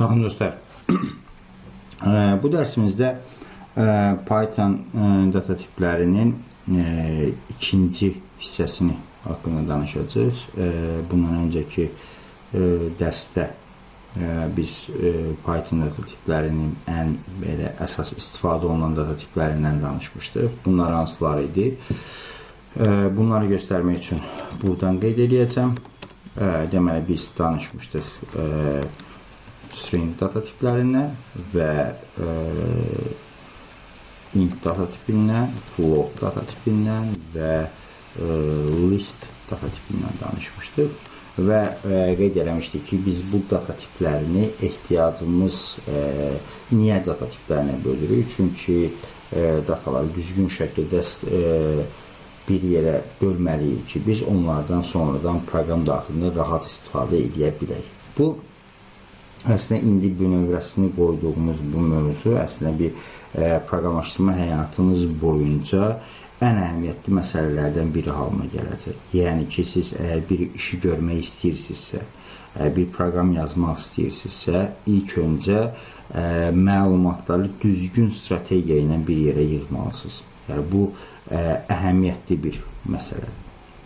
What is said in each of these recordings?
Salam dostlar. Bu dərsimizdə Python data tiplərinin ikinci hissəsini haqqında danışacağız. Bundan öncəki dərsdə biz Python data tiplərinin ən belə əsas istifadə olunan data tiplərindən danışmışdıq. Bunlar hansılar idi? Bunları göstərmək üçün buradan qeyd edəcəm. Deməli biz danışmışdıq string data tiplərindən və int data tipindən, float data tipindən və list data tipindən danışmışdıq və qeyd eləmişdik ki, biz bu data tiplərini ehtiyacımız niyə data tiplərinə bölürük? Çünki dataları düzgün şəkildə bir yerə bölməliyik ki, biz onlardan sonradan proqram daxilində rahat istifadə edə bilək. Bu, əslində, indi bünövrəsini qoyduğumuz bu mövzu, əslində, bir proqramlaşdırma həyatınız boyunca ən əhəmiyyətli məsələlərdən biri halına gələcək. Yəni ki, siz əgər bir işi görmək istəyirsinizsə, bir proqram yazmaq istəyirsinizsə, ilk öncə məlumatları düzgün strategiya ilə bir yerə yığmalısınız. Yəni, bu əhəmiyyətli bir məsələdir.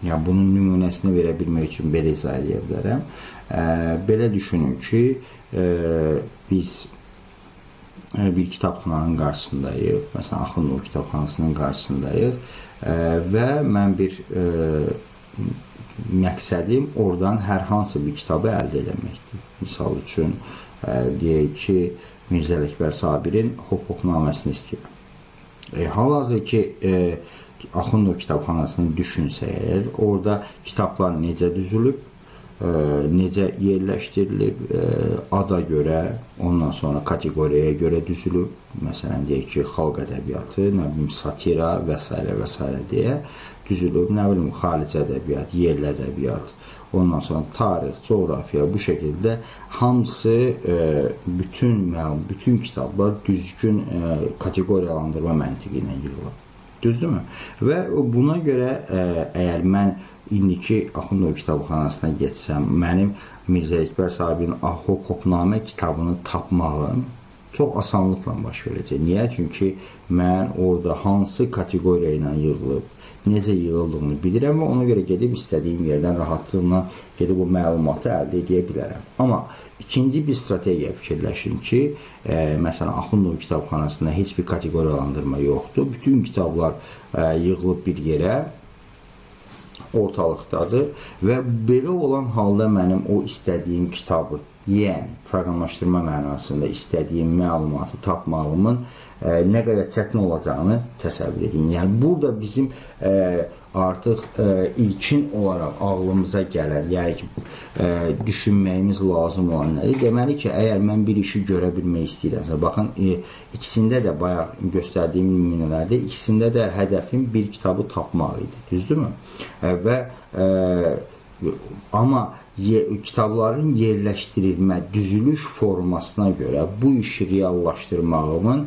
Yəni, bunun nümunəsini verə bilmək üçün belə izah edə bilərəm. Belə düşünün ki, biz bir kitabxananın qarşısındayıq, məsələn, Axundov kitabxanasının qarşısındayıq və mən bir məqsədim oradan hər hansı bir kitabı əldə eləməkdir. Misal üçün, deyək ki, Mirzə Ələkbər Sabirin Hop-Hopnaməsini istəyirəm. Hal-hazır ki, Axundov kitabxanasını düşünsək, orada kitablar necə düzülüb, necə yerləşdirilib, ada görə, ondan sonra kateqoriyaya görə düzülüb, məsələn, deyək ki, xalq ədəbiyyatı, nə bilim, satira və s. və s. deyə düzülüb, nə bilim, xarici ədəbiyyat, yerli ədəbiyyat, ondan sonra tarix, coğrafiya, bu şəkildə hamısı, bütün kitablar düzgün kateqoriyalandırma məntiqi ilə yığılır. Düzdürmü? Və buna görə, əgər mən indiki Axundov kitabxanasına getsəm, mənim Mirzə Ələkbər Sabirin Hop-Hopnamə kitabını tapmağım çox asanlıqla baş verəcək. Niyə? Çünki mən orada hansı kateqoriya ilə yığılıb, necə yığıldığını bilirəm və ona görə gedib istədiyim yerdən rahatlıqla gedib o məlumatı əldə edə bilərəm. Amma ikinci bir strategiya fikirləşin ki, məsələn, Axundov kitabxanasında heç bir kateqoriyalandırma yoxdur. Bütün kitablar yığılıb bir yerə, ortalıqdadır və belə olan halda mənim o istədiyim kitabı, yəni proqramlaşdırma mənasında istədiyim məlumatı tapmağımın nə qədər çətin olacağını təsəvvür edin. Yəni, burada bizim artıq ilkin olaraq ağlımıza gələn, yəni ki, düşünməyimiz lazım olan nədir? Deməli ki, əgər mən bir işi görə bilmək istəyirəmsə, baxın, ikisində də bayaq göstərdiyim nümunələrdə, ikisində də hədəfim bir kitabı tapmaq idi, düzdürmü? Və amma kitabların yerləşdirilmə, düzülüş formasına görə bu işi reallaşdırmağımın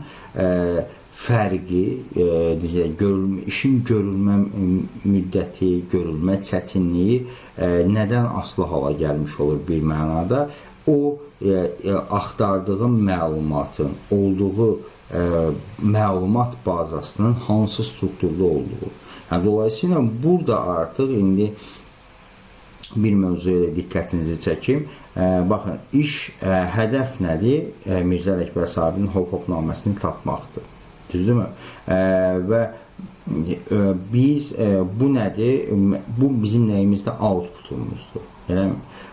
fərqi, işin görülmə müddəti, görülmə çətinliyi nədən asılı hala gəlmiş olur bir mənada? O, axtardığım məlumatın olduğu məlumat bazasının hansı strukturda olduğu. Dolayısıyla, burada artıq indi bir mövzuya da diqqətinizi çəkim. Baxın, hədəf nədir? Mirzə Ələkbər Sabirin Hop-Hopnaməsini tapmaqdır. Düzdürmü? Və biz, bu nədir? Bu bizim nəyimizdə outputumuzdur.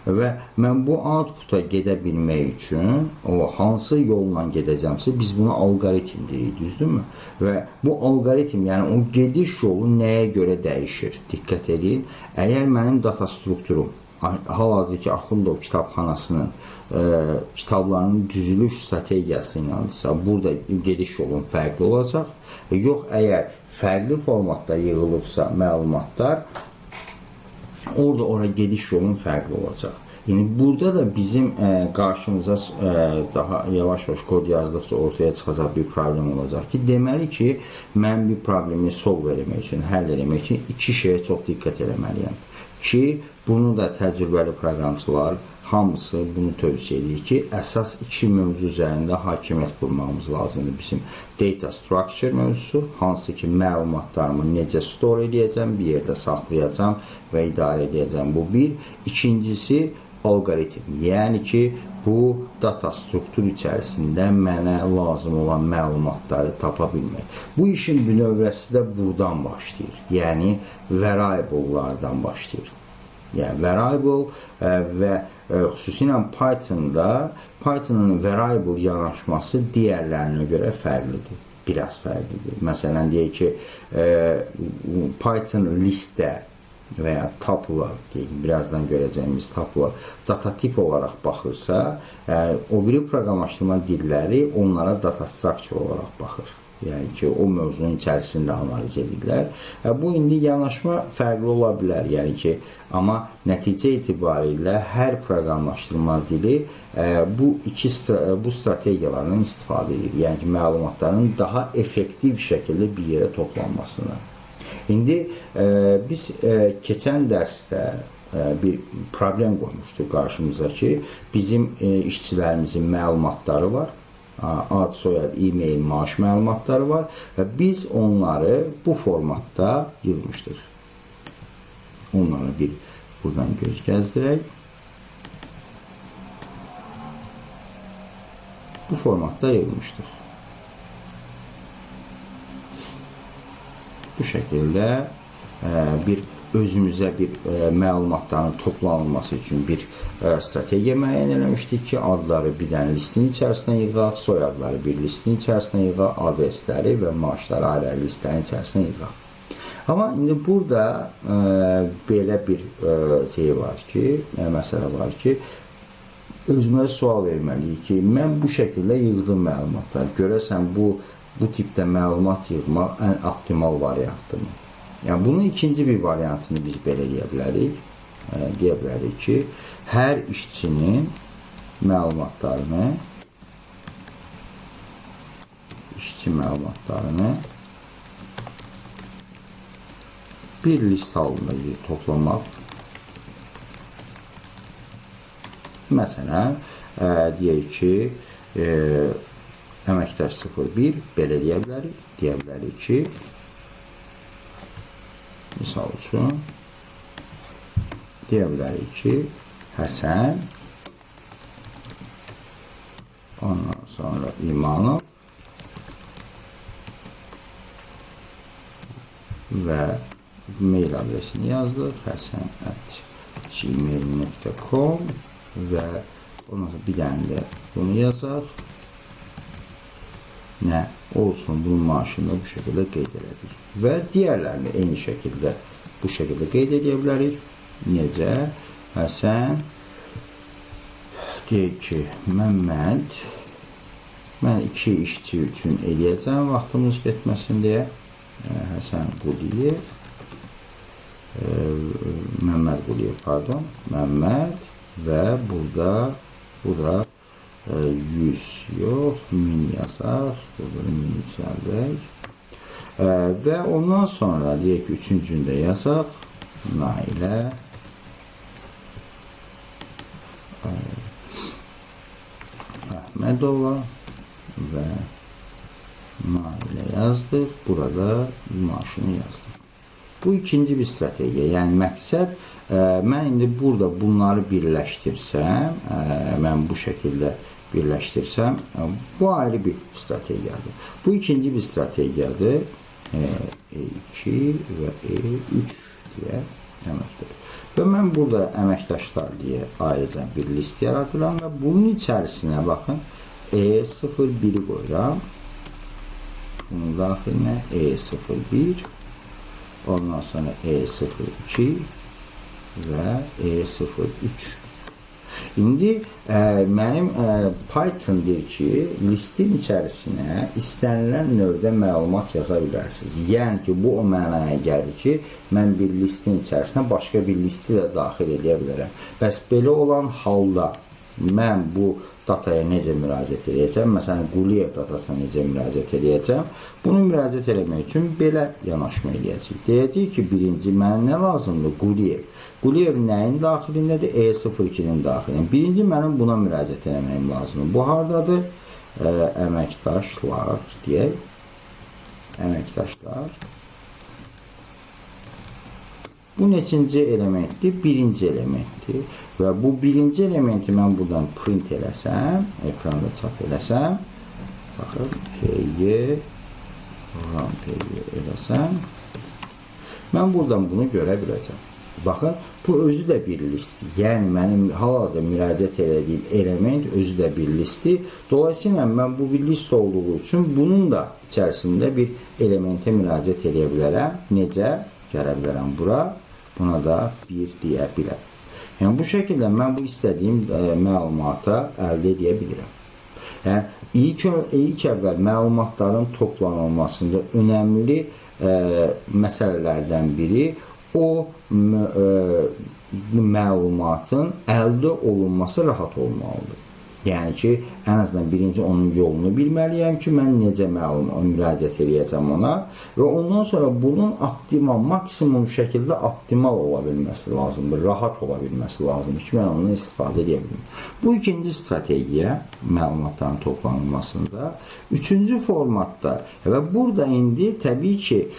Və mən bu outputa gedə bilmək üçün hansı yolla gedəcəmsə, biz buna alqoritm deyirik, düzdürmü? Və bu alqoritm, yəni o gediş yolu nəyə görə dəyişir? Diqqət edin. Əgər mənim data strukturum, hal-hazır ki, Axundov kitabxanasının kitablarının düzülüş strategiyası ilədirsə, burada gediş yolun fərqli olacaq. Yox, əgər fərqli formatda yığılıbsa məlumatlar, orada gediş yolun fərqli olacaq. Yəni, burada da bizim qarşımıza daha yavaş-yavaş kod yazdıqca ortaya çıxacaq bir problem olacaq ki, deməli ki, mən bir problemi solve eləmək üçün, həll eləmək üçün iki şeyə çox diqqət eləməliyəm. Ki, bunu da təcrübəli proqramçılar hamısı bunu tövsiyə edir ki, əsas iki mövzu üzərində hakimiyyət qurmağımız lazımdır. Bizim data structure mövzusu, hansı ki məlumatlarımı necə store edəcəm, bir yerdə saxlayacam və idarə edəcəm. Bu bir. İkincisi algoritm. Yəni ki, bu data struktur içərisində mənə lazım olan məlumatları tapa bilmək. Bu işin bünövrəsi də buradan başlayır. Yəni variable'lardan başlayır. Yəni variable və xüsusilə Python'da Python'un variable yanaşması digərlərinə görə fərqlidir. Biraz fərqlidir. Məsələn, deyək ki, Python listə və ya tuple, birazdan görəcəyimiz tuple data tip olaraq baxırsa, o biri proqramlaşdırma dilləri onlara data structure olaraq baxır. Yəni ki, o mövzunun içərisində analiz edirlər. Bu indi yanaşma fərqli ola bilər. Yəni ki, amma nəticə etibarilə hər proqramlaşdırma dili bu strategiyalardan istifadə edir. Yəni ki, məlumatların daha effektiv şəkildə bir yerə toplanmasını. İndi biz keçən dərsdə bir problem qoymuşduq qarşımıza ki, bizim işçilərimizin məlumatları var. Ad, soyad, e-mail, maaş məlumatları var və biz onları bu formatda yığmışdıq. Onları bir buradan göz gəzdirək. Bu formatda yığmışdıq. Bu şəkildə bir özümüzə bir məlumatların toplanılması üçün bir strategiya müəyyən eləmişdik ki, adları bir dənə listin içərisinə yığaq, soyadları bir listin içərisinə yığaq, adresləri və maaşları ayrı listlərin içərisinə yığaq. Amma indi burada belə bir şey var ki, məsələ var ki, özümə sual verməliyik ki, mən bu şəkildə yığdığım məlumatlar, görəsən bu tipdə məlumat yığmaq ən optimal variantdırmı? Yəni, bunun ikinci bir variantını biz belə deyə bilərik. Deyə bilərik ki, hər işçinin məlumatlarını bir list halında toplamaq. Məsələn, deyək ki, əməkdaş 01 belə deyə bilərik. Deyə bilərik ki, misal üçün, deyə bilərik ki, Həsən, ondan sonra İmanov və mail adresini yazdıq, hasan@gmail.com və ondan sonra bir dənə də bunu yazaq. Nə olsun, bunun maaşını bu şəkildə qeyd edirik. Və digərlərini eyni şəkildə bu şəkildə qeyd edə bilərik. Necə? Həsən, deyək ki, Məmməd, mən 2 işçi üçün eləyəcəm vaxtımız getməsin deyə. Həsən Quliyev, Məmməd Quliyev, pardon, Məmməd və burada 100 yox, 1000 yazaq, burada 1000 düzəldək. Və ondan sonra deyək ki, üçüncündə yazaq, Nailə Əhmədova və Nailə yazdıq, burada maaşını yazdıq. Bu ikinci bir strategiya, yəni məqsəd, mən indi burada bunları birləşdirsəm, mən bu şəkildə birləşdirsəm, bu ayrı bir strategiyadır. Bu ikinci bir strategiyadır. E2 və E3 deyə əməkdir. Və mən burada əməkdaşlar deyə ayrıca bir list yaradıram və bunun içərisinə baxın, E01-i qoyuram. Bunun daxilinə E01, ondan sonra E02 və E03. İndi mənim Python deyir ki, listin içərisinə istənilən növdə məlumat yaza bilərsiniz. Yəni ki, bu o mənaya gəlir ki, mən bir listin içərisinə başqa bir listi də daxil edə bilərəm. Bəs belə olan halda mən bu dataya necə müraciət edəcəm? Məsələn, Quliyev datasına necə müraciət edəcəm? Bunu müraciət etmək üçün belə yanaşma edəcəyik. Deyəcəyik ki, birinci mənə nə lazımdır? Quliyev. Quliyev nəyin daxilindədir? E02-nin daxilində. Birinci mənim buna müraciət etməyim lazımdır. Bu hardadır? Əməkdaşlar deyək. Əməkdaşlar. Bu neçinci elementdir? Birinci elementdir. Və bu birinci elementi mən buradan print eləsəm, ekranda çap eləsəm, baxın, PY eləsəm, mən buradan bunu görə biləcəm. Baxın, bu özü də bir listdir. Yəni, mənim hal-hazırda müraciət elədiyim element özü də bir listdir. Dolayısıyla, mən bu bir list olduğu üçün bunun da içərisində bir elementə müraciət edə bilərəm. Necə? Gələ bilərəm bura. Buna da 1 deyə bilərəm. Yəni, bu şəkildə mən bu istədiyim məlumata əldə edə bilirəm. Yəni, ilk əvvəl məlumatların toplanılmasında önəmli məsələlərdən biri o məlumatın əldə olunması rahat olmalıdır. Yəni ki, ən azından birinci onun yolunu bilməliyəm ki, mən necə müraciət edəcəm ona və ondan sonra bunun maksimum şəkildə optimal ola bilməsi lazımdır, rahat ola bilməsi lazımdır ki, mən ondan istifadə edə bilim. Bu ikinci strategiya məlumatların toplanılmasında. Üçüncü formatda və burada indi təbii ki,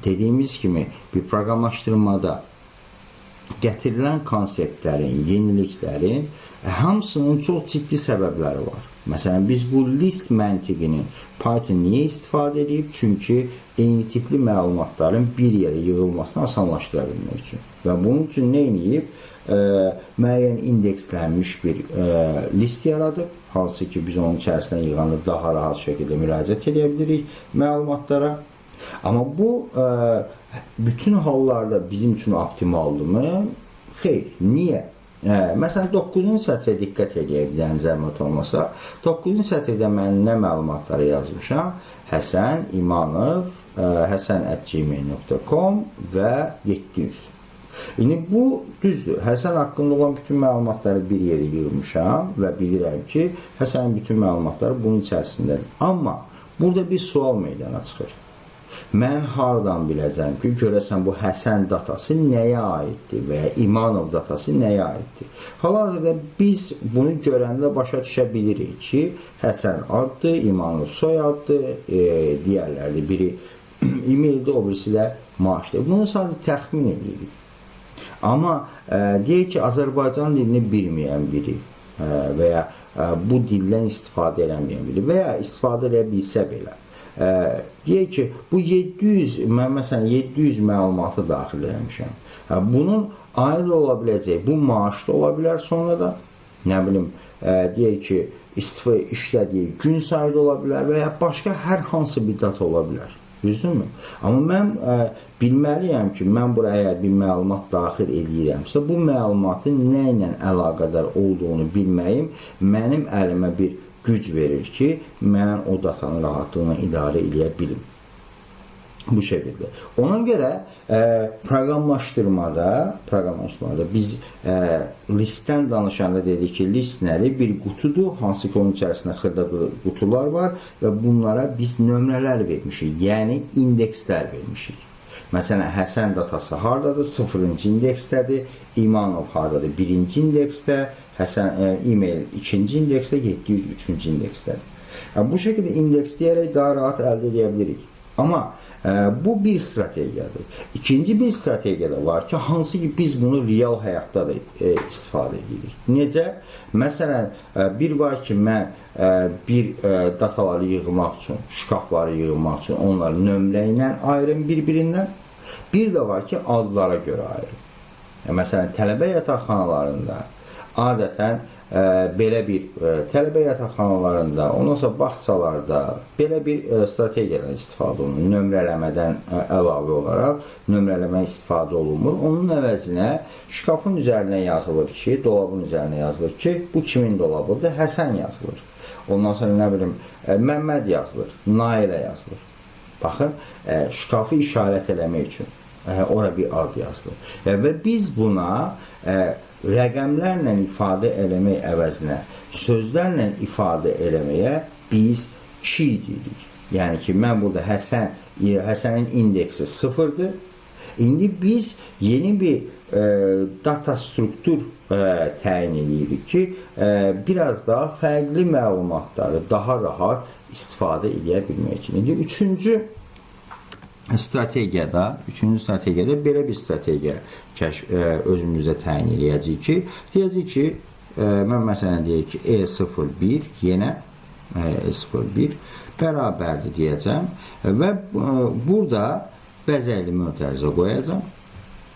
dediyimiz kimi bir proqramlaşdırmada gətirilən konseptlərin, yeniliklərin hamısının çox ciddi səbəbləri var. Məsələn, biz bu list məntiqini Python niyə istifadə edib? Çünki eyni tipli məlumatların bir yerə yığılmasını asanlaşdıra bilmək üçün. Və bunun üçün nə edib? Müəyyən indekslənmiş bir list yaradıb, hansı ki, biz onun içərisində yığanı daha rahat şəkildə müraciət edə bilirik məlumatlara. Amma bu bütün hallarda bizim üçün optimaldırmı? Xeyr. Niyə? Məsələn, 9-cu sətrə diqqət edə bilən zəhmət olmasa, 9-cu sətrdə mən nə məlumatları yazmışam? Həsən İmanov, hasan@gmail.com və 700. İndi bu düzdür. Həsən haqqında olan bütün məlumatları bir yerə yığmışam və bilirəm ki, Həsənin bütün məlumatları bunun içərisindədir. Amma burada bir sual meydana çıxır. Mən hardan biləcəm ki, görəsən bu Həsən datası nəyə aiddir və ya İmanov datası nəyə aiddir? Hal-hazırda biz bunu görəndə başa düşə bilirik ki, Həsən addır, İmanov soyaddır, digərlərdir. Biri e-maildir, o birisi də maaşdır. Bunu sadəcə təxmin edirik. Amma deyək ki, Azərbaycan dilini bilməyən biri və ya bu dildən istifadə eləməyən biri və ya istifadə edə bilsə belə. Deyək ki, bu 700, mən məsələn 700 məlumatı daxil eləmişəm. Bunun ayrı ola biləcək, bu maaş da ola bilər sonra da, nə bilim, deyək ki, işlədiyi gün sayı da ola bilər və ya başqa hər hansı bir data ola bilər. Düzdürmü? Amma mən bilməliyəm ki, mən buraya əgər bir məlumat daxil edirəmsə, bu məlumatın nə ilə əlaqədar olduğunu bilməyim mənim əlimə bir güc verir ki, mən o datanın rahatlığına idarə edə bilim. Bu şəkildə. Ona görə proqramlaşdırmada biz listdən danışanda dedik ki, list nədir? Bir qutudur, hansı ki, onun içərisində xırda qutular var və bunlara biz nömrələr vermişik, yəni indekslər vermişik. Məsələn, Həsən datası hardadır? 0-cı indeksdədir. İmanov hardadır? 1-ci indeksdə. Həsən e-mail 2-ci indeksdə, 703-cü indeksdədir. Bu şəkildə indeksləyərək daha rahat əldə edə bilirik. Amma bu bir strategiyadır. İkinci bir strategiya da var ki, hansı ki biz bunu real həyatda da istifadə edirik. Necə? Məsələn, bir var ki, mən bir dataları yığmaq üçün, şkafları yığmaq üçün onları nömrə ilə ayırım bir-birindən. Bir də var ki, adlara görə ayırım. Məsələn, tələbə yataqxanalarında adətən belə bir tələbə yataqxanalarında, ondan sonra bağçalarda belə bir strategiyadan istifadə olunur. Nömrələmədən əlavə olaraq nömrələmə istifadə olunmur. Onun əvəzinə şkafın üzərinə yazılır ki, dolabın üzərinə yazılır ki, bu kimin dolabıdır? Həsən yazılır. Ondan sonra nə bilim, Məmməd yazılır, Nailə yazılır. Baxın, şkafı işarət eləmək üçün ora bir ad yazılır. Və biz buna rəqəmlərlə ifadə eləmək əvəzinə sözlərlə ifadə eləməyə biz key deyirik. Yəni ki, mən burada Həsənin indeksi 0-dır. İndi biz yeni bir data struktur təyin edirik ki, biraz daha fərqli məlumatları daha rahat istifadə edə bilmək üçün. İndi üçüncü strategiyada belə bir strategiya özümüzdə təyin edəcəyik ki, deyəcəyik ki, mən məsələn deyək ki, E01 yenə E01 bərabərdir deyəcəm və burada bəzəkli mötərizə qoyacam.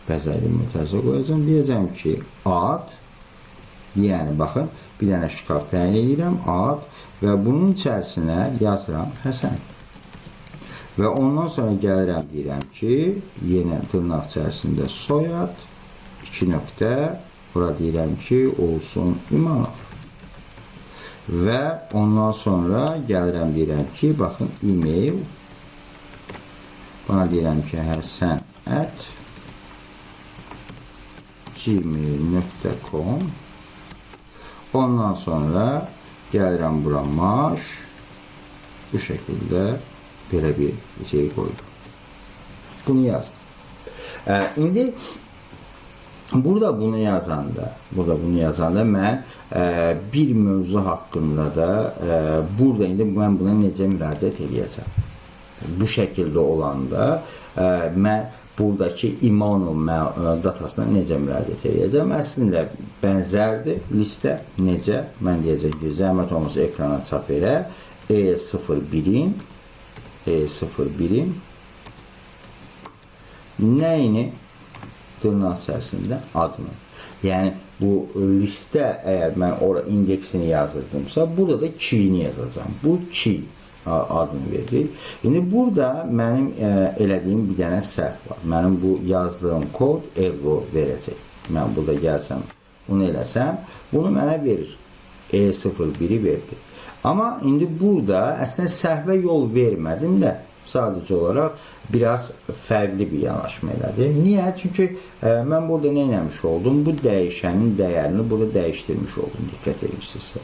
Deyəcəm ki, ad, yəni baxın, bir dənə şkaf təyin edirəm, ad və bunun içərisinə yazıram Həsən. Və ondan sonra gəlirəm, deyirəm ki, yenə dırnaq içərisində soyad, 2 nöqtə, bura deyirəm ki, olsun İmanov. Və ondan sonra gəlirəm, deyirəm ki, baxın, e-mail, buna deyirəm ki, hasan@gmail.com. Ondan sonra gəlirəm bura maaş, bu şəkildə belə bir şey qoydum. Bunu yazdım. İndi burada bunu yazanda mən bir mövzu haqqında da burada indi mən buna necə müraciət edəcəm. Bu şəkildə olanda mən buradakı İmanov datasına necə müraciət edəcəm? Əslində bənzərdir listə. Necə? Mən deyəcəm ki, zəhmət olmasa ekrana çap elə. E01'in nəyini? Dırnaq içərisində adını. Yəni bu listə əgər mən ora indeksini yazırdımsa, burada da keyini yazacağım. Bu key adını veririk. İndi burada mənim elədiyim bir dənə səhv var. Mənim bu yazdığım kod error verəcək. Mən burada gəlsəm, bunu eləsəm, bunu mənə verir. E01'i verdi. Amma indi burada əslində səhvə yol vermədim də, sadəcə olaraq biraz fərqli bir yanaşma elədim. Niyə? Çünki mən burada nə eləmiş oldum? Bu dəyişənin dəyərini burada dəyişdirmiş oldum, diqqət edirsinizsə.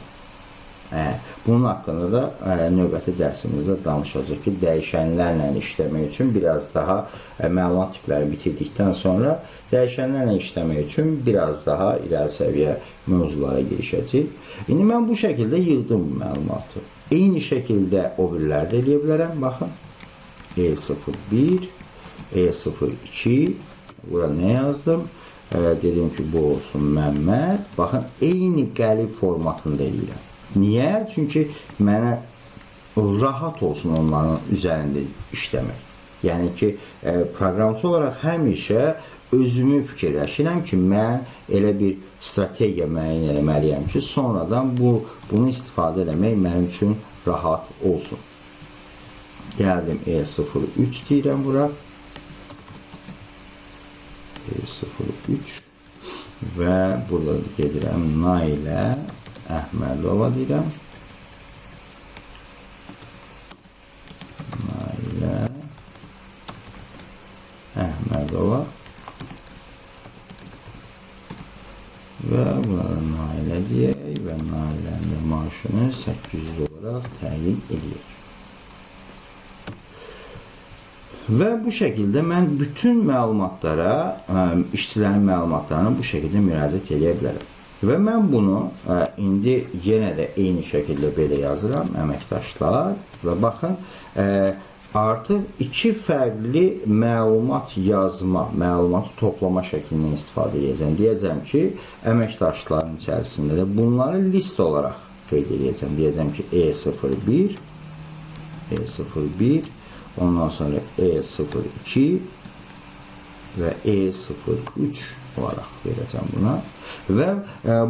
Bunun haqqında da növbəti dərsimizdə danışacaq ki, dəyişənlərlə işləmək üçün biraz daha məlumat tipləri bitirdikdən sonra dəyişənlərlə işləmək üçün biraz daha irəli səviyyə mövzulara girişəcək. İndi mən bu şəkildə yığdım bu məlumatı. Eyni şəkildə o birləri də eləyə bilərəm. Baxın. E01, E02, bura nə yazdım? Dedim ki, bu olsun Məmməd. Baxın, eyni qəlib formatında eləyirəm. Niyə? Çünki mənə rahat olsun onların üzərində işləmək. Yəni ki, proqramçı olaraq həmişə özümü fikirləşirəm ki, mən elə bir strategiya müəyyən eləməliyəm ki, sonradan bunu istifadə eləmək mənim üçün rahat olsun. Gəldim E03 deyirəm bura. E03 və burada gedirəm Nailə Əhmədova deyirəm. Nailə Əhmədova və buna da Nailə deyək və Nailənin də maaşını 800 olaraq təyin edək. Və bu şəkildə mən bütün məlumatlara, işçilərin məlumatlarına bu şəkildə müraciət edə bilərəm. Və mən bunu indi yenə də eyni şəkildə belə yazıram, əməkdaşlar. Və baxın, artıq iki fərqli məlumat yazma, məlumatı toplama şəklindən istifadə edəcəm. Deyəcəm ki, əməkdaşların içərisində də bunları list olaraq qeyd edəcəm. Deyəcəm ki, E01, ondan sonra E02 və E03 olaraq verəcəm buna. Və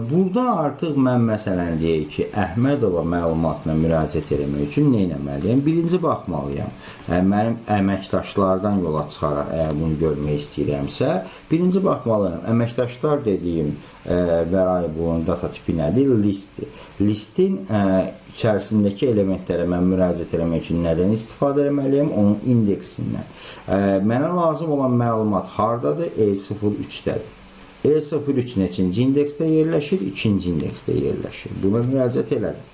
burada artıq mən məsələn deyək ki, Əhmədova məlumatına müraciət etmək üçün nə etməliyəm? Birinci baxmalıyam. Mənim əməkdaşlardan yola çıxaraq əgər bunu görmək istəyirəmsə, birinci baxmalıyam. Əməkdaşlar dediyim variable'un data tipi nədir? Listdir. Listin içərisindəki elementlərə mən müraciət etmək üçün nədən istifadə etməliyəm? Onun indeksindən. Mənə lazım olan məlumat hardadır? E03-dədir. E03 neçinci indeksdə yerləşir? 2-ci indeksdə yerləşir. Buna müraciət elədim.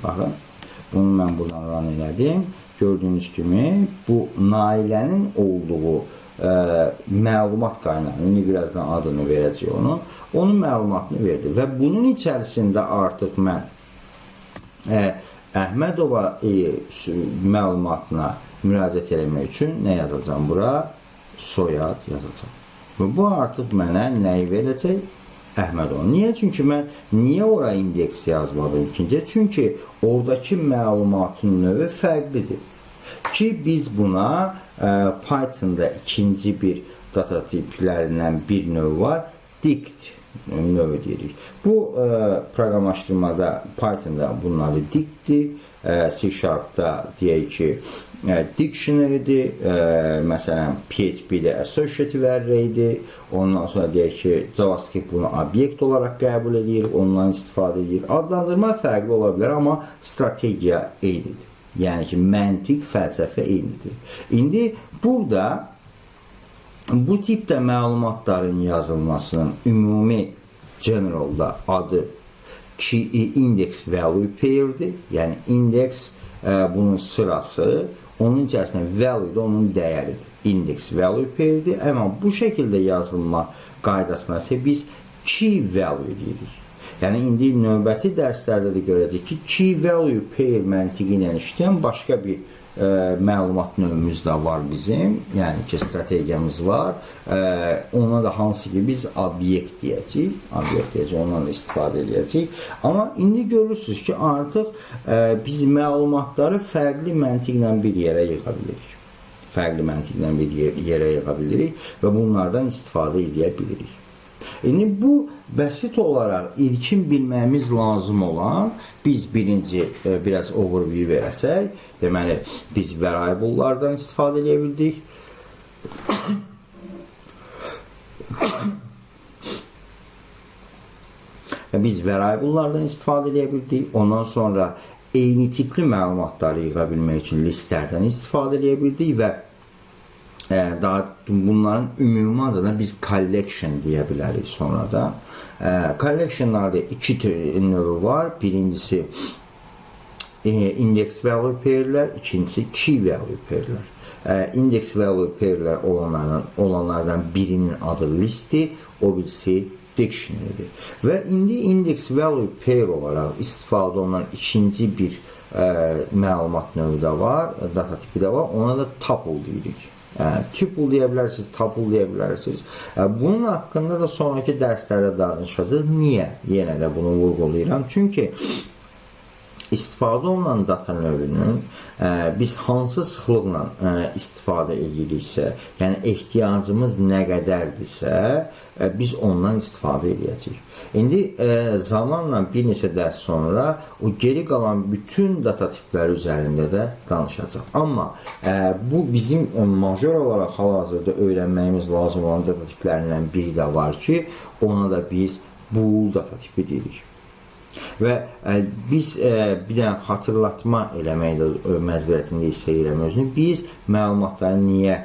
Baxın, bunu mən buradan run elədim. Gördüyünüz kimi bu Nailənin olduğu məlumat qaynağı, indi birazdan adını verəcək onun məlumatını verdi və bunun içərisində artıq mən Əhmədova məlumatına müraciət eləmək üçün nə yazacağım bura? Soyad yazacağım. Və bu artıq mənə nəyi verəcək? Əhmədova. Niyə? Çünki mən niyə ora indeks yazmadım ikinciyə? Çünki oradakı məlumatın növü fərqlidir. Ki biz buna Python'da ikinci bir data tiplərindən bir növ var. Dict növü deyirik. Bu proqramlaşdırmada Python'da bunları dictdir. C#'da deyək ki dictionary'dir. Məsələn, PHP-də associative array-dir. Ondan sonra deyək ki, JavaScript bunu obyekt olaraq qəbul edir, ondan istifadə edir. Adlandırma fərqli ola bilər, amma strategiya eynidir. Yəni ki, məntiq, fəlsəfə eynidir. İndi burada bu tipdə məlumatların yazılmasının ümumi generalda adı ki, index value pair'dir. Yəni, index bunun sırası, onun içərisində value da onun dəyəridir. Index value pair'dir. Amma bu şəkildə yazılma qaydasına isə biz key value deyirik. Yəni, indi növbəti dərslərdə də görəcək ki, key value pair məntiqi ilə işləyən başqa bir məlumat növümüz də var bizim. Yəni ki, strategiyamız var. Ona da hansı ki, biz obyekt deyəcəyik. Obyekt deyəcək, ondan da istifadə edəcəyik. Amma indi görürsünüz ki, artıq biz məlumatları fərqli məntiqlə bir yerə yığa bilirik. Fərqli məntiqlə bir yerə yığa bilirik və bunlardan istifadə edə bilirik. İndi bu bəsit olaraq ilkin bilməyimiz lazım olan, biz birinci biraz overview verəsək, deməli, biz variable'lardan istifadə edə bildik. Biz variable'lardan istifadə edə bildik. Ondan sonra eyni tipli məlumatları yığa bilmək üçün listlərdən istifadə edə bildik və daha bunların ümumi adına biz collection deyə bilərik sonra da. Collectionlarda iki növü var. Birincisi index value pair'lər, ikincisi key value pair'lər. Index value pair'lər olanlardan birinin adı listi, o birisi dictionary'dir. Və indi index value pair olaraq istifadə olunan ikinci bir məlumat növü də var, data tipi də var. Ona da tuple deyirik. Tuple deyə bilərsiniz, tuple deyə bilərsiniz. Bunun haqqında da sonraki dərslərdə danışacağız. Niyə? Yenə də bunu vurğulayıram. Çünki istifadə olunan data növünün biz hansı sıxlıqla istifadə ediriksə, yəni ehtiyacımız nə qədərdirsə, biz ondan istifadə edəcəyik. İndi zamanla bir neçə dərs sonra o geri qalan bütün data tipləri üzərində də danışacaq. Amma bu bizim major olaraq hal-hazırda öyrənməyimiz lazım olan data tiplərindən biri də var ki, ona da biz bool data tipi deyirik. Və biz bir dənə xatırlatma eləməklə məcburiyyətində hissə eləmək özünü, biz məlumatları niyə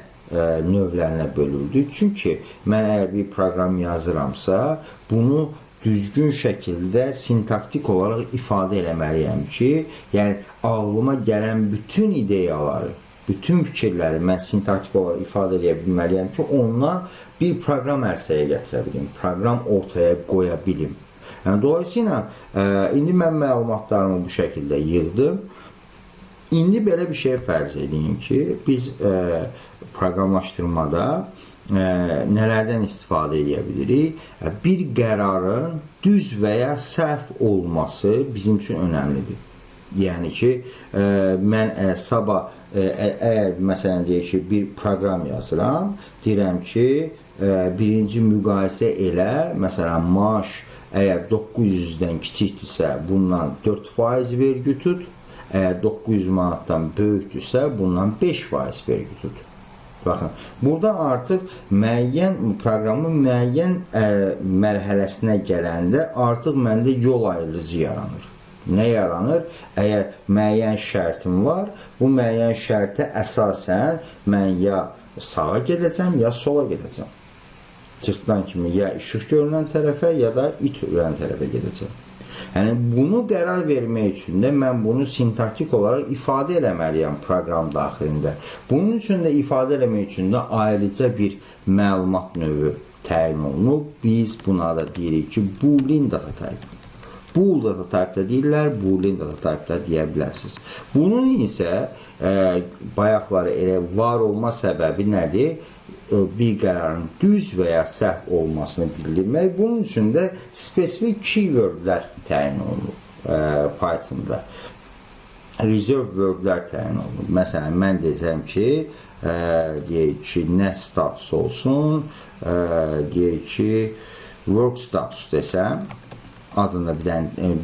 növlərinə bölüldük? Çünki mən əgər bir proqram yazıramsa, bunu düzgün şəkildə sintaktik olaraq ifadə eləməliyəm ki, yəni ağlıma gələn bütün ideyaları, bütün fikirləri mən sintaktik olaraq ifadə edə bilməliyəm ki, ondan bir proqram ərsəyə gətirə bilim, proqram ortaya qoya bilim. Yəni, dolayısıyla, indi mən məlumatlarımı bu şəkildə yığdım. İndi belə bir şey fərz edin ki, biz proqramlaşdırmada nələrdən istifadə edə bilirik? Bir qərarın düz və ya səhv olması bizim üçün önəmlidir. Yəni ki, mən sabah, əgər məsələn deyək ki, bir proqram yazıram, deyirəm ki, birinci müqayisə elə, məsələn, maaş əgər 900-dən kiçikdirsə, bundan 4% vergi tut, əgər 900 manatdan böyükdürsə, bundan 5% vergi tut. Baxın, burada artıq proqramın müəyyən mərhələsinə gələndə artıq məndə yol ayrıcı yaranır. Nə yaranır? Əgər müəyyən şərtim var, bu müəyyən şərtə əsasən mən ya sağa gedəcəm, ya sola gedəcəm. cırtdan kimi ya işıq görünən tərəfə, ya da it görünən tərəfə gedəcəm. Yəni bunu qərar vermək üçün də mən bunu sintaktik olaraq ifadə eləməliyəm proqram daxilində. Bunun üçün də ifadə eləmək üçün də ayrıca bir məlumat növü təyin olunub. Biz buna da deyirik ki, Boolean data type. Bool data type da deyirlər, Boolean data type da deyə bilərsiniz. Bunun isə bayaqları elə var olma səbəbi nədir? Bir qərarın düz və ya səhv olmasını bildirmək. Bunun üçün də spesifik keywordlər təyin olunub Python'da. Reserve wordlər təyin olunub. Məsələn, mən desəm ki, deyək ki, nə status olsun, deyək ki, work status desəm, adında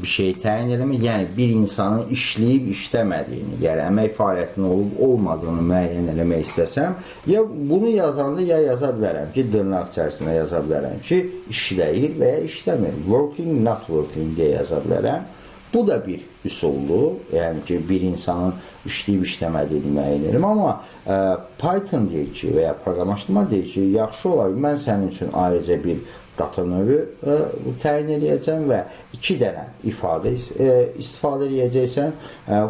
bir şey təyin eləmək, yəni bir insanın işləyib işləmədiyini, yəni əmək fəaliyyətinin olub olmadığını müəyyən eləmək istəsəm, ya bunu yazanda ya yaza bilərəm ki, dırnaq içərisində yaza bilərəm ki, işləyir və ya işləmir. Working, not working deyə yaza bilərəm. Bu da bir üsuldur, yəni ki, bir insanın işləyib işləmədiyini müəyyən edirəm, amma Python deyir ki, və ya proqramlaşdırma deyir ki, yaxşı olar, mən sənin üçün ayrıca bir data növü təyin edəcəm və 2 dənə ifadə istifadə edəcəksən,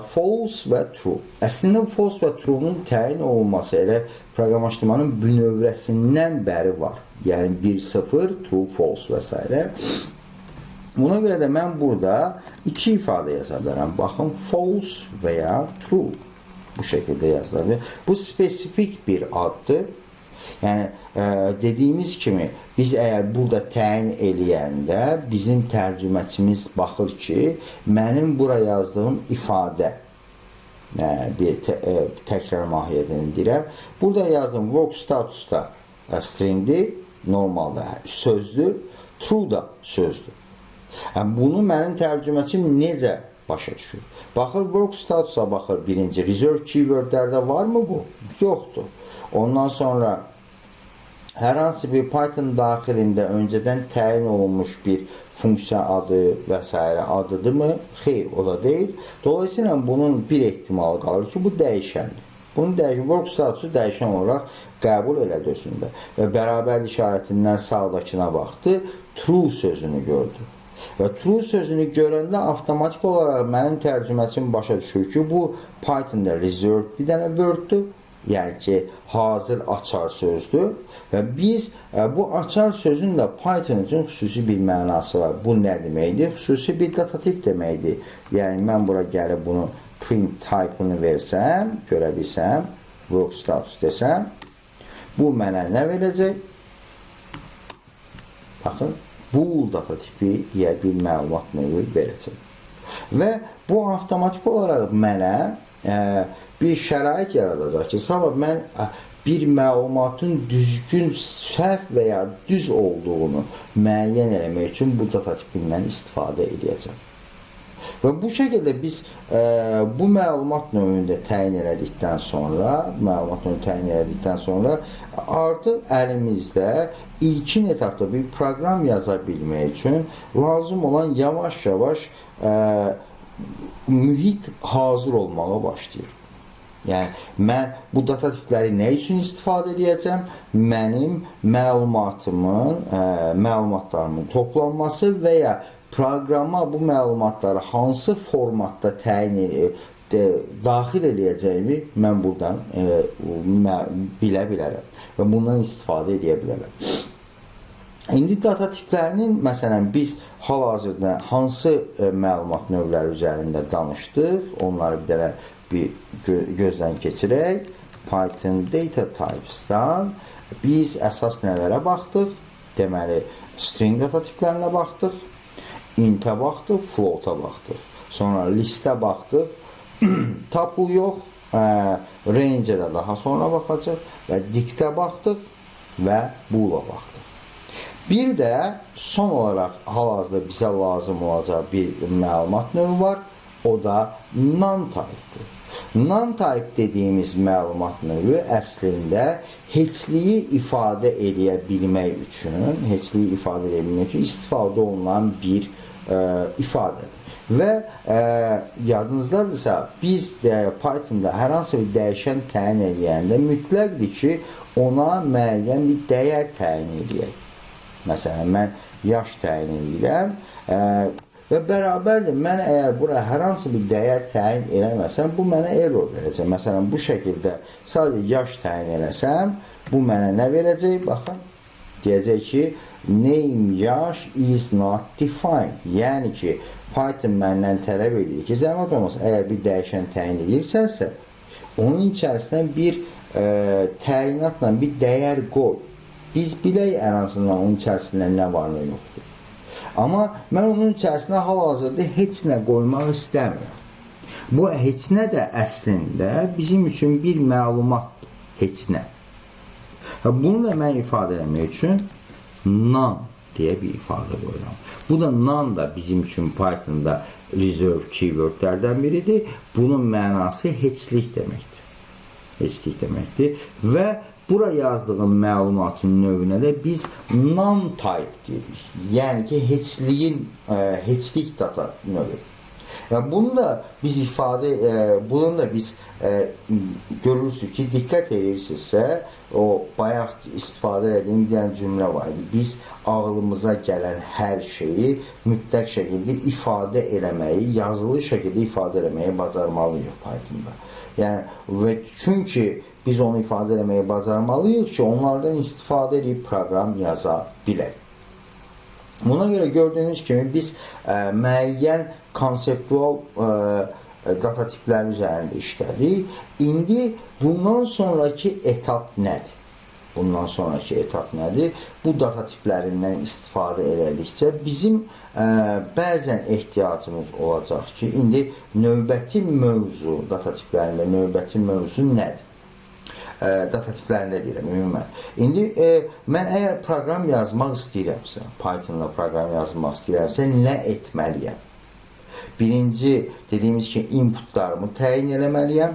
false və true. Əslində false və true'nun təyin olunması elə proqramlaşdırmanın bünövrəsindən bəri var. Yəni 1-0, true, false və s. Buna görə də mən burada 2 ifadə yaza bilərəm. Baxın, false və ya true. Bu şəkildə yazılır. Bu spesifik bir addır. Yəni, dediyimiz kimi, biz əgər burada təyin eləyəndə bizim tərcüməçimiz baxır ki, mənim bura yazdığım ifadə, bir təkrar mahiyyətini deyirəm, burada yazdığım work statusda stringdir, normalda sözdür, true da sözdür. Bunu mənim tərcüməçim necə başa düşür? Baxır, work statusa baxır birinci, reserve keywordlərdə varmı bu? Yoxdur. Ondan sonra hər hansı bir Python daxilində öncədən təyin olunmuş bir funksiya adı və s. adıdır mı? Xeyr, o da deyil. Dolayısıyla bunun bir ehtimalı qalır ki, bu dəyişəndir. Bunun work statusu dəyişən olaraq qəbul elədi özündə. Və bərabər işarətindən sağdakına baxdı, true sözünü gördü. Və true sözünü görəndə avtomatik olaraq mənim tərcüməçim başa düşür ki, bu Python'da reserved bir dənə worddur. Yəni ki, hazır açar sözdür. Və biz bu açar sözün də Python üçün xüsusi bir mənası var. Bu nə deməkdir? Xüsusi bir data tip deməkdir. Yəni, mən bura gəlib bunu print type-ını versəm, görə bilsəm, work status desəm, bu mənə nə verəcək? Baxın, bool data tipi deyə bir məlumat növü verəcək. Və bu avtomatik olaraq mənə bir şərait yaradacaq ki, sabah mən bir məlumatın düzgün, səhv və ya düz olduğunu müəyyən eləmək üçün bu data tipindən istifadə edəcəm. Və bu şəkildə biz bu məlumat növündə təyin elədikdən sonra, artıq əlimizdə ilkin etapda bir proqram yaza bilmək üçün lazım olan yavaş-yavaş mühit hazır olmağa başlayır. Yəni, mən bu data tipləri nə üçün istifadə edəcəm? Mənim məlumatlarımın toplanması və ya proqrama bu məlumatları hansı formatda daxil edəcəyimi mən buradan bilə bilərəm və bundan istifadə edə bilərəm. İndi data tiplərinin, məsələn, biz hal-hazırda hansı məlumat növləri üzərində danışdıq, onları bir dənə gözdən keçirək. Python data types'dan biz əsas nələrə baxdıq? Deməli, string data tiplərinə baxdıq, int'ə baxdıq, float'a baxdıq. Sonra listə baxdıq, tuple yox, range'ə də daha sonra baxacaq və diktə baxdıq və bool'a baxdıq. Bir də son olaraq hal-hazırda bizə lazım olacaq bir məlumat növü var, o da non-type'dir. Non-type dediyimiz məlumat növü əslində heçliyi ifadə edə bilmək üçün istifadə olunan bir ifadədir. Və yadınızdadırsa, biz Python'da hər hansı bir dəyişən təyin edəndə mütləqdir ki, ona müəyyən bir dəyər təyin edək. Məsələn, mən yaş təyin edirəm və bərabərdir, mən əgər bura hər hansı bir dəyər təyin eləməsəm, bu mənə error verəcək. Məsələn, bu şəkildə sadəcə yaş təyin eləsəm, bu mənə nə verəcək? Baxın, deyəcək ki, name yaş is not defined. Yəni ki, Python məndən tələb edir ki, zəhmət olmasa, əgər bir dəyişən təyin edirsənsə, onun içərisindən bir təyinatla bir dəyər qoy. Biz bilək ən azından onun içərisində nə var, nə yoxdur. Amma mən onun içərisində hal-hazırda heç nə qoymaq istəmirəm. Bu heç nə də əslində bizim üçün bir məlumatdır. Heç nə. Bunu da mən ifadə etmək üçün none deyə bir ifadə qoyuram. Bu da none da bizim üçün Python'da reserve keywordlərdən biridir. Bunun mənası heçlik deməkdir. Heçlik deməkdir. Və bura yazdığım məlumatın növünə də biz non-type deyirik. Yəni ki, heçlik data növü. Bunu da biz bunu da biz görürsünüz ki, diqqət edirsinizsə, o bayaq istifadə edədiyim bir cümlə var idi. Biz ağlımıza gələn hər şeyi mütləq şəkildə ifadə eləməyi, yazılı şəkildə ifadə eləməyi bacarmalıyıq Python'da. Yəni, və çünki biz onu ifadə eləməyi bacarmalıyıq ki, onlardan istifadə edib proqram yaza bilək. Buna görə gördüyünüz kimi biz müəyyən konseptual data tipləri üzərində işlədik. İndi bundan sonraki etap nədir? Bundan sonraki etap nədir? Bu data tiplərindən istifadə elədikcə bizim bəzən ehtiyacımız olacaq ki, indi növbəti mövzu, data tiplərində növbəti mövzu nədir? Data tiplərində deyirəm, ümumən. İndi mən əgər proqram yazmaq istəyirəmsə, Python'la proqram yazmaq istəyirəmsə, nə etməliyəm? Birinci, dediyimiz ki, inputlarımı təyin eləməliyəm.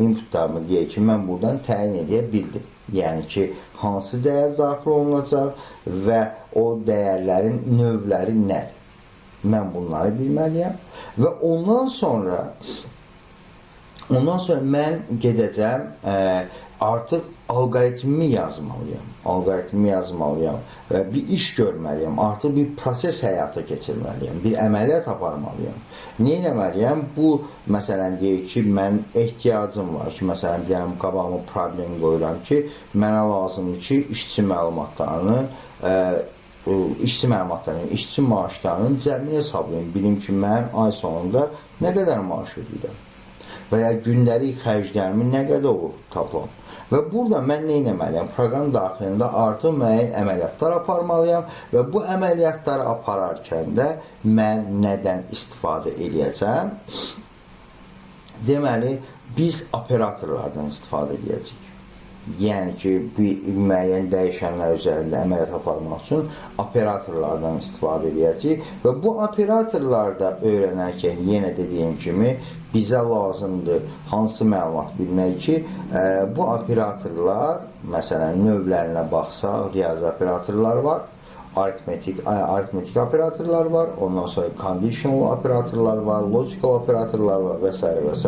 Inputlarımı deyək ki, mən buradan təyin edə bildim. Yəni ki, hansı dəyər daxil olunacaq və o dəyərlərin növləri nədir? Mən bunları bilməliyəm. Və ondan sonra mən gedəcəm, artıq alqoritmi yazmalıyam. Alqoritmi yazmalıyam və bir iş görməliyəm. Artıq bir proses həyata keçirməliyəm. Bir əməliyyat aparmalıyam. Nə etməliyəm? Bu, məsələn, deyək ki, mən ehtiyacım var ki, məsələn, deyəm, qabağıma problem qoyuram ki, mənə lazımdır ki, işçi maaşlarının cəmini hesablayım. Bilim ki, mən ay sonunda nə qədər maaş ödəyirəm və ya gündəlik xərclərimi nə qədər olur tapılam. Və burada mən nə etməliyəm? Proqram daxilində artıq müəyyən əməliyyatlar aparmalıyam və bu əməliyyatları apararkən də mən nədən istifadə edəcəm? Deməli, biz operatorlardan istifadə edəcəyik. Yəni ki, müəyyən dəyişənlər üzərində əməliyyat aparmaq üçün operatorlardan istifadə edəcəyik və bu operatorlarda öyrənərkən yenə dediyim kimi bizə lazımdır hansı məlumat bilmək ki, bu operatorlar, məsələn, növlərinə baxsaq, riyazi operatorlar var, aritmetik operatorlar var, ondan sonra conditional operatorlar var, logical operatorlar var və s. və s.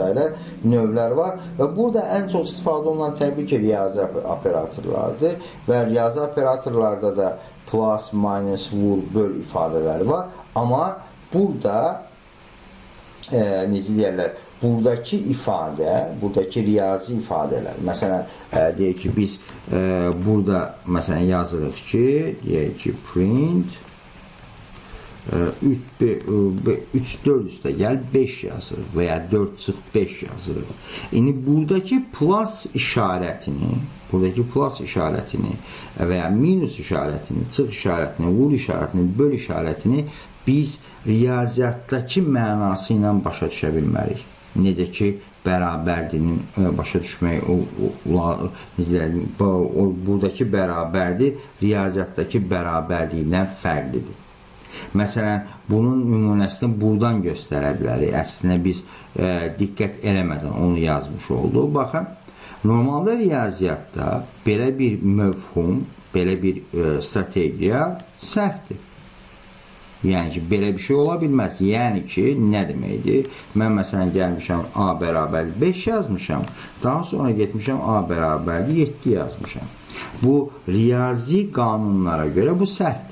növlər var və burada ən çox istifadə olunan təbii ki, riyazi operatorlardır və riyazi operatorlarda da plus, minus, vur, böl ifadələri var, amma burada necə deyərlər, buradakı ifadə, buradakı riyazi ifadələr, məsələn, deyək ki, biz burada, məsələn, yazırıq ki, deyək ki, print 3-4 üstə gəl 5 yazırıq və ya 4-5 yazırıq. İndi buradakı plus işarətini və ya minus işarətini, çıx işarətini, vur işarətini, böl işarətini biz riyaziyyatdakı mənası ilə başa düşə bilmərik. Necə ki, bərabərdirinin başa düşmək, buradakı bərabərdir, riyaziyyatdakı bərabərliyindən fərqlidir. Məsələn, bunun nümunəsini buradan göstərə bilərik. Əslində biz diqqət eləmədən onu yazmış olduq. Baxın, normalda riyaziyyatda belə bir mövhum, belə bir strategiya səhvdir. Yəni ki, belə bir şey ola bilməz. Yəni ki, nə deməkdir? Mən məsələn gəlmişəm A bərabərli 5 yazmışam. Daha sonra getmişəm A bərabərli 7 yazmışam. Bu riyazi qanunlara görə bu səhvdir.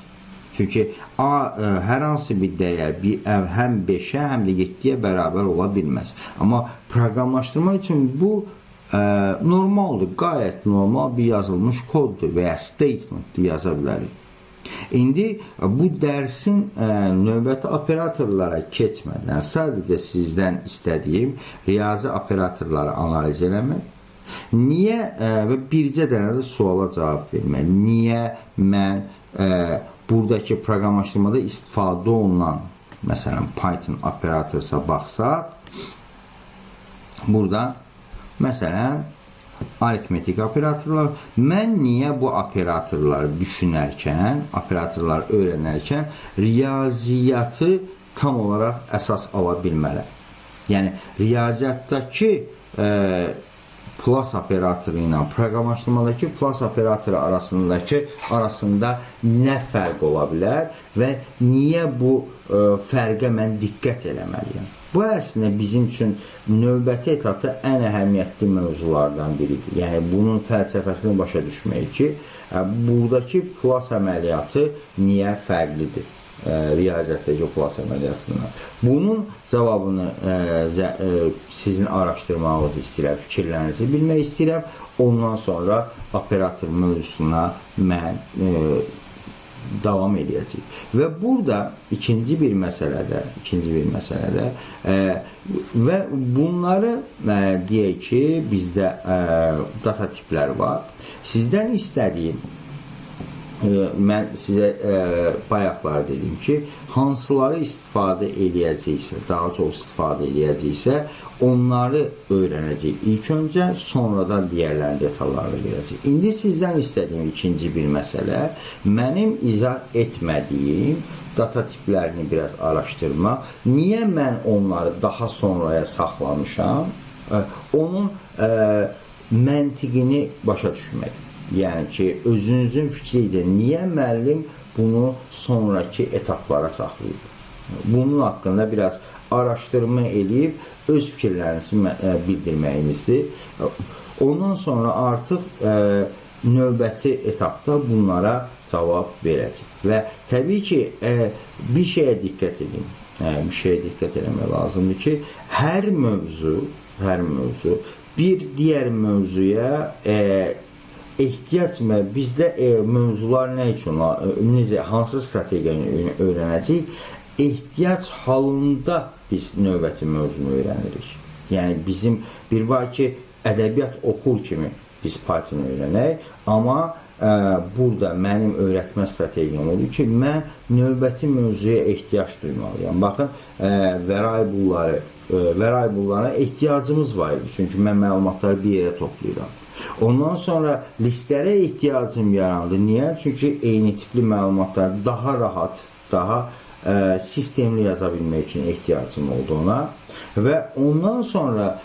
Çünki A hər hansı bir dəyər həm 5-ə, həm də 7-yə bərabər ola bilməz. Amma proqramlaşdırma üçün bu normaldır, qayət normal bir yazılmış koddur və ya statement yaza bilərik. İndi bu dərsin növbəti operatorlara keçmədən sadəcə sizdən istədiyim riyazi operatorları analiz eləmək. Niyə və bircə dənə də suala cavab vermək. Niyə mən buradakı proqramlaşdırmada istifadə olunan, məsələn, Python operatorsa baxsaq, burada, məsələn, aritmetik operatorlar, mən niyə bu operatorları düşünərkən, operatorları öyrənərkən riyaziyyatı tam olaraq əsas ala bilmələm. Yəni, riyaziyyatdakı plus operatoru ilə proqramlaşdırmadakı plus operatoru arasında nə fərq ola bilər və niyə bu fərqə mən diqqət eləməliyəm? Bu əslində bizim üçün növbəti etapda ən əhəmiyyətli mövzulardan biridir. Yəni, bunun fəlsəfəsini başa düşmək ki, buradakı plus əməliyyatı niyə fərqlidir? Riyaziyyatdakı plus əməliyyatından. Bunun cavabını sizin araşdırmağınızı istəyirəm, fikirlərinizi bilmək istəyirəm. Ondan sonra operator mövzusuna mən davam edəcək. Və burada ikinci bir məsələdə və bunları deyək ki, bizdə data tipləri var. Sizdən istədiyim, mən sizə bayaqlar dedim ki, hansıları istifadə eləyəcəksə, daha çox istifadə eləyəcəksə, onları öyrənəcək ilk öncə, sonradan digərlərin detallarına girəcək. İndi sizdən istədiyim ikinci bir məsələ, mənim izah etmədiyim data tiplərini biraz araşdırmaq. Niyə mən onları daha sonraya saxlamışam? Onun məntiqini başa düşmək. Yəni ki, özünüzün fikricə niyə müəllim bunu sonraki etaplara saxlayıb? Bunun haqqında biraz araşdırma eləyib öz fikirlərinizi bildirməyinizdir. Ondan sonra artıq növbəti etapda bunlara cavab verəcək. Və təbii ki, bir şeyə diqqət edin. Bir şeyə diqqət eləmək lazımdır ki, hər mövzu bir digər mövzuya ehtiyac və bizdə mövzular nə üçün, necə, hansı strategiyanı öyrənəcəyik? Ehtiyac halında biz növbəti mövzunu öyrənirik. Yəni, bizim bir var ki, ədəbiyyat oxur kimi biz Python öyrənək, amma burada mənim öyrətmə strategiyam odur ki, mən növbəti mövzuya ehtiyac duymalıyam. Baxın, variable'lara ehtiyacımız var idi, çünki mən məlumatları bir yerə toplayıram. Ondan sonra listlərə ehtiyacım yarandı. Niyə? Çünki eyni tipli məlumatları daha rahat, daha sistemli yaza bilmək üçün ehtiyacım oldu ona. Və ondan sonra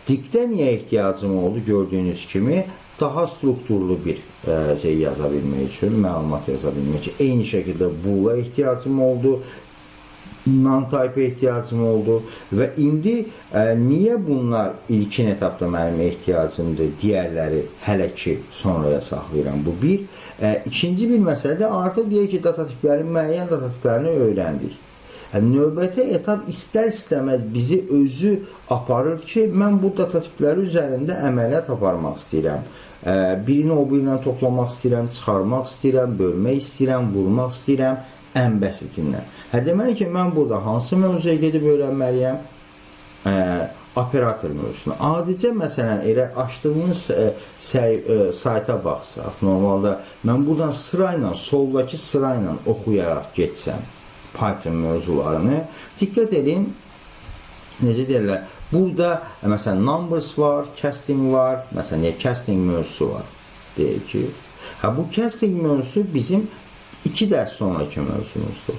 diktə niyə ehtiyacım oldu? Gördüyünüz kimi daha strukturlu bir şey yaza bilmək üçün, məlumat yaza bilmək üçün. Eyni şəkildə bula ehtiyacım oldu. Non-type ehtiyacım oldu və indi niyə bunlar ilkin etapda mənim ehtiyacımdır, digərləri hələ ki sonraya saxlayıram, bu bir. İkinci bir məsələ də artıq deyək ki, data tiplərin müəyyən data tiplərini öyrəndik. Növbəti etap istər-istəməz bizi özü aparır ki, mən bu data tipləri üzərində əməliyyat aparmaq istəyirəm. Birini o birindən toplamaq istəyirəm, çıxarmaq istəyirəm, bölmək istəyirəm, vurmaq istəyirəm, ən bəsitindən. Deməli ki, mən burada hansı mövzuya gedib öyrənməliyəm? Operator mövzusuna. Adicə, məsələn, elə açdığınız sayta baxsaq, normalda mən buradan sırayla, soldakı sırayla oxuyaraq geçsəm Python mövzularını, diqqət edin, necə deyirlər, burada, məsələn, numbers var, casting var, məsələn, casting mövzusu var, deyək ki. Bu casting mövzusu bizim 2 dərs sonraki mövzumuzdur.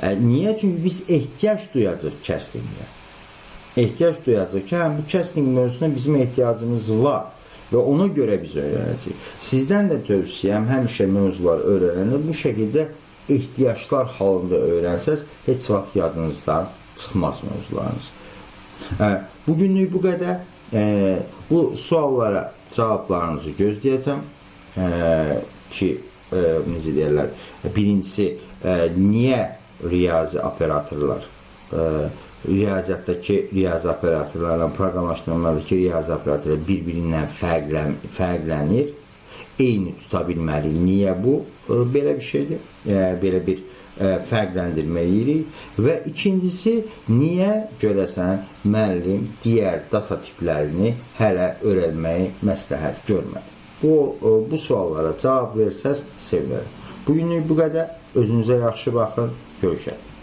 Niyə? Çünki biz ehtiyac duyacaq castingə. Ehtiyac duyacaq ki, bu casting mövzusuna bizim ehtiyacımız var və ona görə biz öyrənəcəyik. Sizdən də tövsiyəm, həmişə mövzular öyrənəndə bu şəkildə ehtiyaclar halında öyrənsəz, heç vaxt yadınızdan çıxmaz mövzularınız. Bugünlük bu qədər. Bu suallara cavablarınızı gözləyəcəm ki, necə deyirlər, birincisi, niyə riyazi operatorlar, riyaziyyatdakı riyazi operatorlarla proqramlaşdırmalardakı riyazi operatorlar bir-birindən fərqlənir, eyni tuta bilməli. Niyə bu? Belə bir şeydir, belə bir fərqləndirmə edirik və ikincisi, niyə görəsən müəllim digər data tiplərini hələ öyrənməyi məsləhət görmədi? Bu suallara cavab versəz sevinərəm. Bugünlük bu qədər. Özünüzə yaxşı baxın. Görüşək.